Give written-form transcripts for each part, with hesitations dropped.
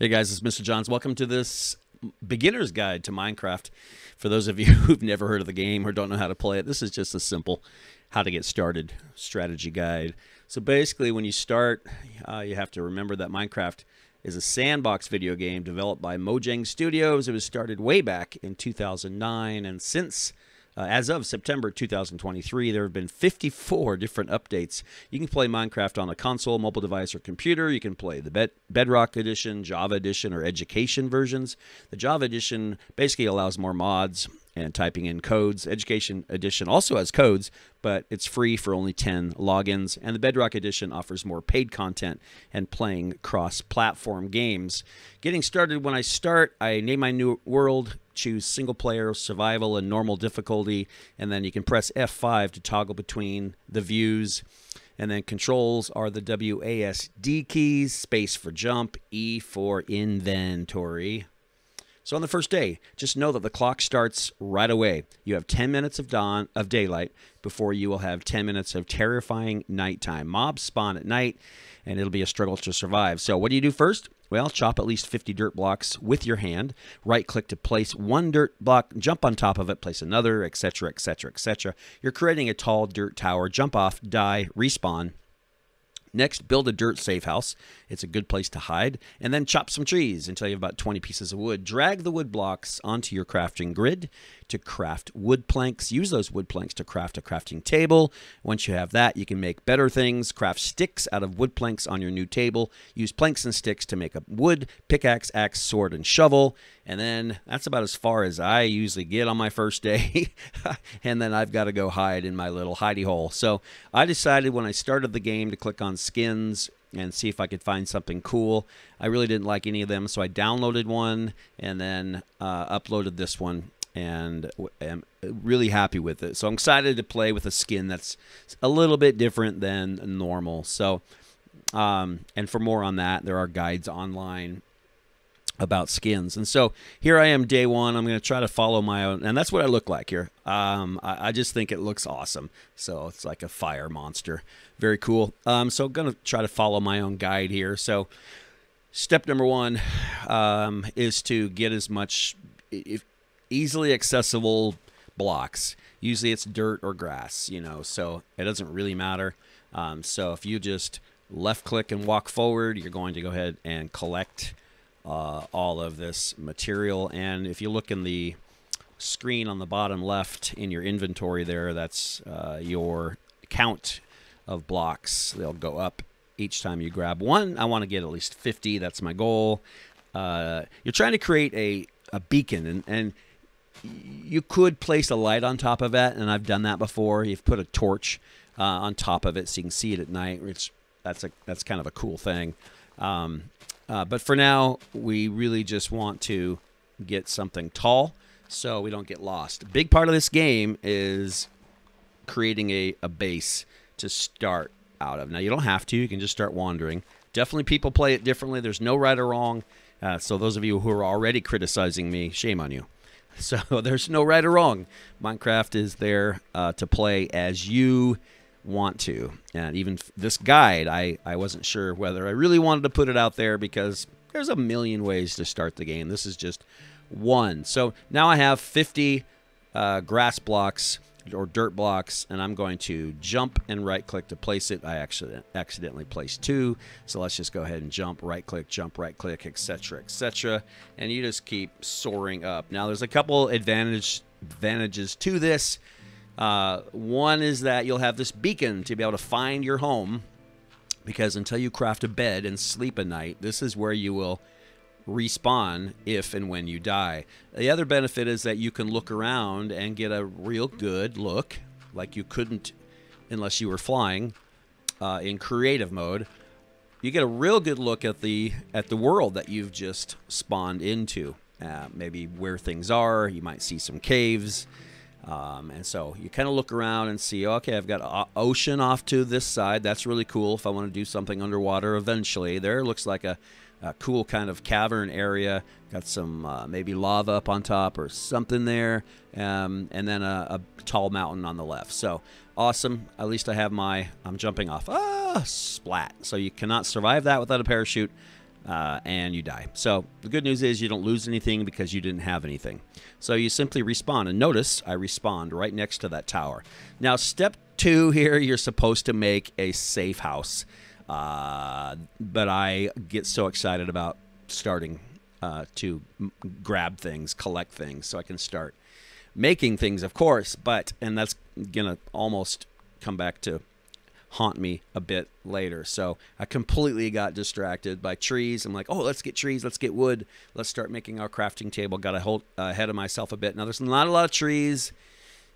Hey guys, it's Mr. Johns. Welcome to this beginner's guide to Minecraft. For those of you who've never heard of the game or don't know how to play it, this is just a simple how to get started strategy guide. So basically when you start, you have to remember that Minecraft is a sandbox video game developed by Mojang Studios. It was started way back in 2009, and since as of September 2023, there have been 54 different updates. You can play Minecraft on a console, mobile device, or computer. You can play the Bedrock Edition, Java Edition, or Education versions. The Java Edition basically allows more mods and typing in codes. Education Edition also has codes, but it's free for only 10 logins. And the Bedrock Edition offers more paid content and playing cross-platform games. Getting started, when I start, I name my new world, choose single player, survival, and normal difficulty, and then you can press F5 to toggle between the views. And then controls are the WASD keys, space for jump, E for inventory. So on the first day, just know that the clock starts right away. You have 10 minutes of daylight before you will have 10 minutes of terrifying nighttime. Mobs spawn at night, and it'll be a struggle to survive. So what do you do first? Well, chop at least 50 dirt blocks with your hand. Right-click to place one dirt block, jump on top of it, place another, etc., etc., etc. You're creating a tall dirt tower. Jump off, die, respawn. Next, build a dirt safe house. It's a good place to hide. And then chop some trees until you have about 20 pieces of wood. Drag the wood blocks onto your crafting grid to craft wood planks. Use those wood planks to craft a crafting table. Once you have that, you can make better things. Craft sticks out of wood planks on your new table. Use planks and sticks to make a wood, pickaxe, axe, sword, and shovel. And then that's about as far as I usually get on my first day. And then I've got to go hide in my little hidey hole. So I decided when I started the game to click on skins and see if I could find something cool. I really didn't like any of them, so I downloaded one and then uploaded this one, and am really happy with it. So I'm excited to play with a skin that's a little bit different than normal. So, and for more on that, there are guides online about skins. And so here I am, day one. I'm going to try to follow my own, and that's what I look like here. I just think it looks awesome. So it's like a fire monster. Very cool. So I'm going to try to follow my own guide here. So step number one is to get as much easily accessible blocks. Usually it's dirt or grass, you know, so it doesn't really matter. So if you just left click and walk forward, you're going to go ahead and collect all of this material. And if you look in the screen on the bottom left in your inventory there, that's your count of blocks. They'll go up each time you grab one. I want to get at least 50. That's my goal. You're trying to create a beacon, and you could place a light on top of that, and I've done that before. You've put a torch on top of it so you can see it at night, which that's kind of a cool thing. But for now, we really just want to get something tall so we don't get lost. A big part of this game is creating a base to start out of. Now, you don't have to. You can just start wandering. Definitely people play it differently. There's no right or wrong. So those of you who are already criticizing me, shame on you. So there's no right or wrong. Minecraft is there to play as you want to. And even this guide, I wasn't sure whether I really wanted to put it out there because there's a million ways to start the game. This is just one. So now I have 50 grass blocks or dirt blocks, and I'm going to jump and right click to place it. I accidentally placed 2, so let's just go ahead and jump, right click, etc., etc., and you just keep soaring up. Now there's a couple advantages to this. One is that you'll have this beacon to be able to find your home, because until you craft a bed and sleep a night, this is where you will respawn if and when you die. The other benefit is that you can look around and get a real good look, like you couldn't unless you were flying in creative mode. You get a real good look at the world that you've just spawned into, maybe where things are. You might see some caves. And so you kind of look around and see, okay, I've got an ocean off to this side. That's really cool if I want to do something underwater eventually. There looks like a cool kind of cavern area. Got some maybe lava up on top or something there. And then a tall mountain on the left. So awesome. At least I have I'm jumping off. Splat. So you cannot survive that without a parachute. and you die. So the good news is you don't lose anything because you didn't have anything. So you simply respawn, and notice I respawned right next to that tower. Now step 2 here, you're supposed to make a safe house, but I get so excited about starting to grab things, collect things, so I can start making things, of course, and that's gonna almost come back to haunt me a bit later. So I completely got distracted by trees. I'm like, oh, let's get trees, let's get wood, let's start making our crafting table. Got to hold ahead of myself a bit. Now there's not a lot of trees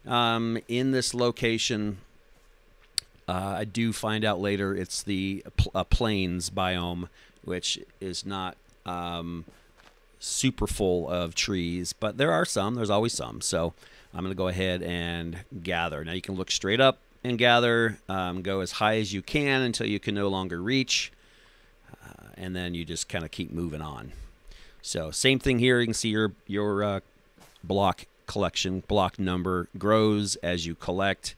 in this location. I do find out later it's the plains biome, which is not super full of trees, but there are some. There's always some. So I'm going to go ahead and gather. Now you can look straight up and gather, go as high as you can until you can no longer reach, and then you just kind of keep moving on. So same thing here. You can see your block collection, block number grows as you collect.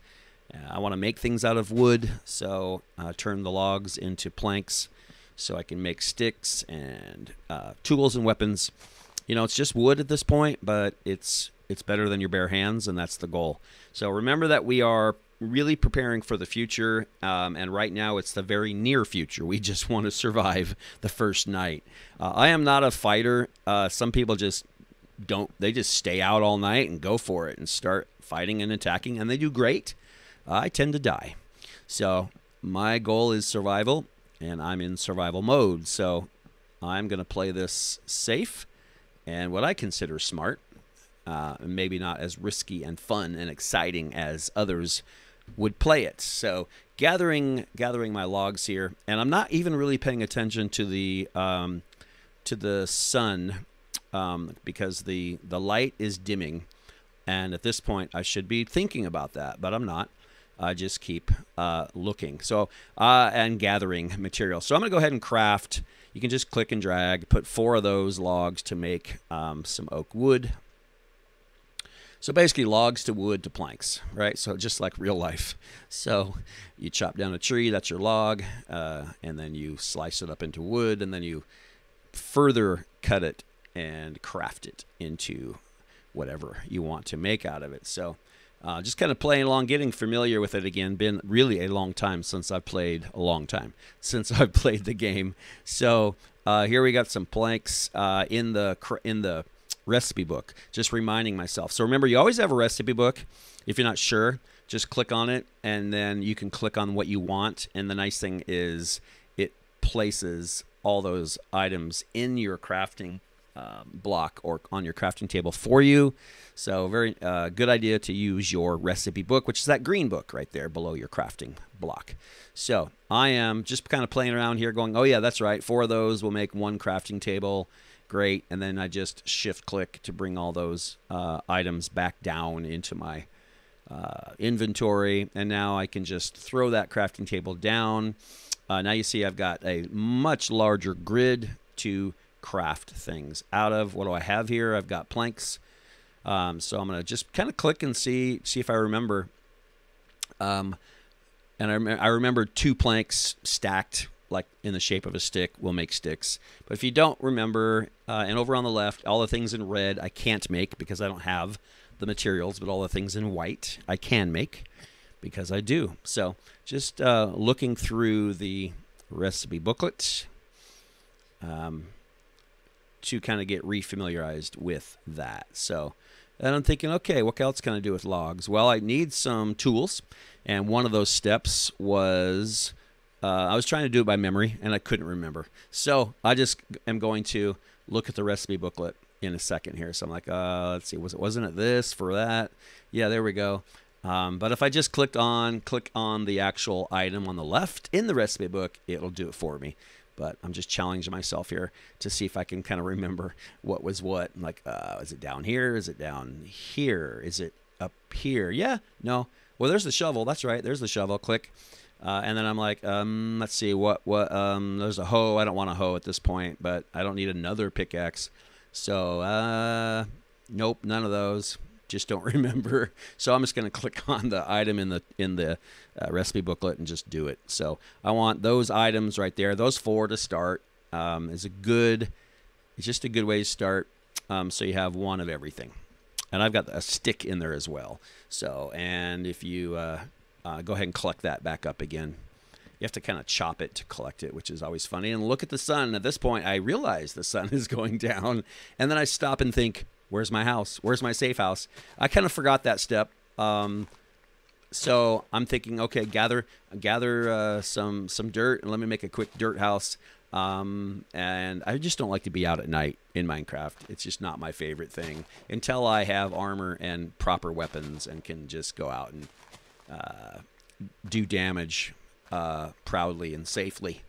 I want to make things out of wood, so turn the logs into planks so I can make sticks and tools and weapons. You know, it's just wood at this point, but it's better than your bare hands, and that's the goal. So remember that we are really preparing for the future, and right now it's the very near future. We just want to survive the first night. I am not a fighter. Some people just don't. They just stay out all night and go for it and start fighting and attacking, and they do great. I tend to die. So my goal is survival, and I'm in survival mode. So I'm going to play this safe and what I consider smart. Maybe not as risky and fun and exciting as others would play it. So gathering my logs here, and I'm not even really paying attention to the sun because the light is dimming, and at this point I should be thinking about that, but I'm not. I just keep looking. So and gathering material. So I'm gonna go ahead and craft. You can just click and drag, put 4 of those logs to make some oak wood. So basically logs to wood to planks, right? So just like real life. So you chop down a tree, that's your log, and then you slice it up into wood, and then you further cut it and craft it into whatever you want to make out of it. So just kind of playing along, getting familiar with it again. Been really a long time since I've played the game. So here we got some planks in the recipe book, just reminding myself. So remember, you always have a recipe book. If you're not sure, just click on it, and then you can click on what you want. And the nice thing is it places all those items in your crafting block or on your crafting table for you. So very good idea to use your recipe book, which is that green book right there below your crafting block. So I am just kind of playing around here going, oh yeah, that's right, 4 of those will make 1 crafting table. Great. And then I just shift click to bring all those items back down into my inventory. And now I can just throw that crafting table down. Now you see I've got a much larger grid to craft things out of. What do I have here? I've got planks. So I'm going to just kind of click and see if I remember. And I remember 2 planks stacked like in the shape of a stick will make sticks. But if you don't remember, and over on the left, all the things in red I can't make because I don't have the materials, but all the things in white I can make because I do. So just looking through the recipe booklet to kind of get refamiliarized with that. So and I'm thinking, okay, what else can I do with logs? Well, I need some tools, and one of those steps was I was trying to do it by memory, and I couldn't remember. So I just am going to look at the recipe booklet in a second here. So I'm like, let's see, wasn't it this for that? Yeah, there we go. But if I just click on the actual item on the left in the recipe book, it'll do it for me. But I'm just challenging myself here to see if I can kind of remember what was what. I'm like, is it down here? Is it down here? Is it up here? Yeah, no. Well, there's the shovel. That's right. There's the shovel. Click. And then I'm like, let's see, there's a hoe. I don't want a hoe at this point, but I don't need another pickaxe. So, nope, none of those. Just don't remember. So I'm just going to click on the item in the recipe booklet and just do it. So I want those items right there, those 4 to start. is it's just a good way to start. So you have one of everything. And I've got a stick in there as well. So, and if you go ahead and collect that back up again, you have to kind of chop it to collect it, which is always funny. And look at the sun. At this point, I realize the sun is going down. And then I stop and think, where's my house? Where's my safe house? I kind of forgot that step. So I'm thinking, okay, gather some dirt and let me make a quick dirt house. And I just don't like to be out at night in Minecraft. It's just not my favorite thing until I have armor and proper weapons and can just go out and do damage proudly and safely.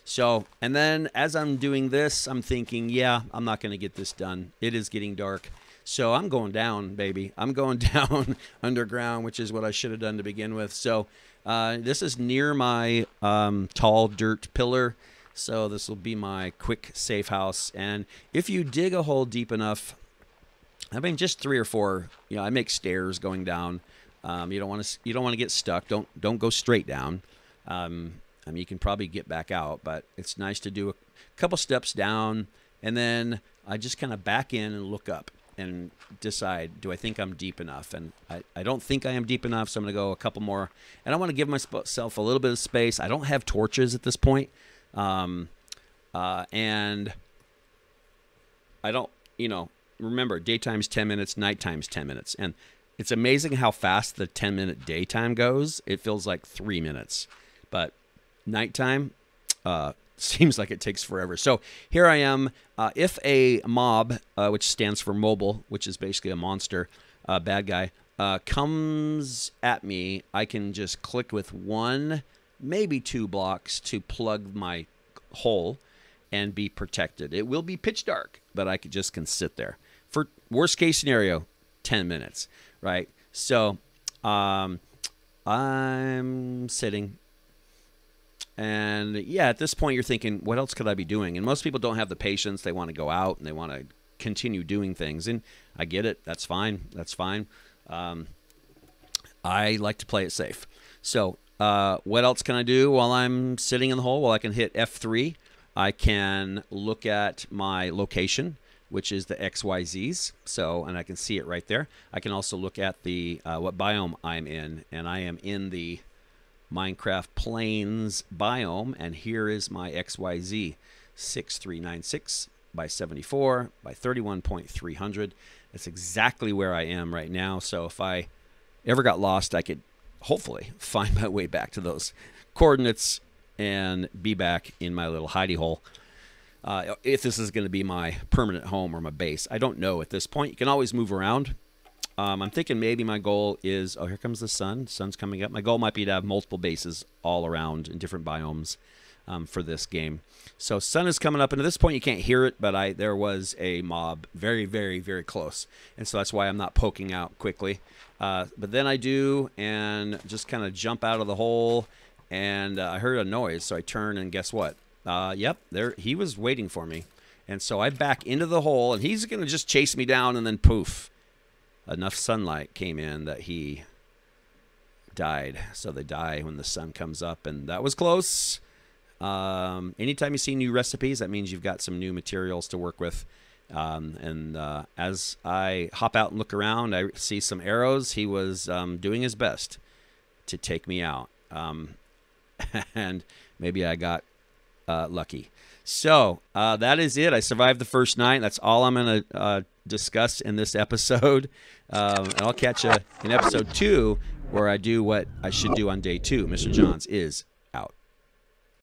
So, and then as I'm doing this, I'm thinking, yeah, I'm not going to get this done. It is getting dark. So I'm going down, baby. I'm going down underground, which is what I should have done to begin with. So this is near my tall dirt pillar. So this will be my quick safe house. And if you dig a hole deep enough, I mean, just 3 or 4, you know, I make stairs going down. You don't want to get stuck. Don't go straight down. I mean, you can probably get back out, but it's nice to do a couple steps down, and then I just kind of back in and look up and decide, do I think I'm deep enough? And I don't think I am deep enough, so I'm going to go a couple more. And I want to give myself a little bit of space. I don't have torches at this point. And I don't, remember, daytime's 10 minutes, nighttime's 10 minutes. And it's amazing how fast the 10-minute daytime goes. It feels like 3 minutes. But nighttime seems like it takes forever. So here I am. If a mob, which stands for mobile, which is basically a monster, bad guy, comes at me, I can just click with 1, maybe 2 blocks to plug my hole and be protected. It will be pitch dark, but I can sit there. For worst case scenario, 10 minutes, right? So I'm sitting. And yeah, at this point you're thinking, what else could I be doing? And most people don't have the patience. They want to go out and they want to continue doing things. And I get it. That's fine. That's fine. I like to play it safe. So what else can I do while I'm sitting in the hole? Well, I can hit F3. I can look at my location, which is the XYZs. So, and I can see it right there. I can also look at the what biome I'm in, and I am in the Minecraft Plains biome, and here is my XYZ 6396 by 74 by 31.300. That's exactly where I am right now. So if I ever got lost, I could hopefully find my way back to those coordinates and be back in my little hidey hole. If this is going to be my permanent home or my base, I don't know at this point. You can always move around. I'm thinking maybe my goal is, oh, here comes the sun. Sun's coming up. My goal might be to have multiple bases all around in different biomes for this game. So sun is coming up, and at this point you can't hear it, but there was a mob very, very, very close. And so that's why I'm not poking out quickly. But then I do, and just kind of jump out of the hole, and I heard a noise, so I turn, and guess what? Yep, there he was waiting for me. And so I back into the hole, and he's going to just chase me down, and then poof. Enough sunlight came in that he died. So they die when the sun comes up, and that was close. Anytime you see new recipes, that means you've got some new materials to work with. As I hop out and look around, I see some arrows. He was doing his best to take me out. And maybe I got lucky. So that is it. I survived the first night. That's all I'm going to discuss in this episode. And I'll catch you in episode 2, where I do what I should do on day 2. Mr. Johns is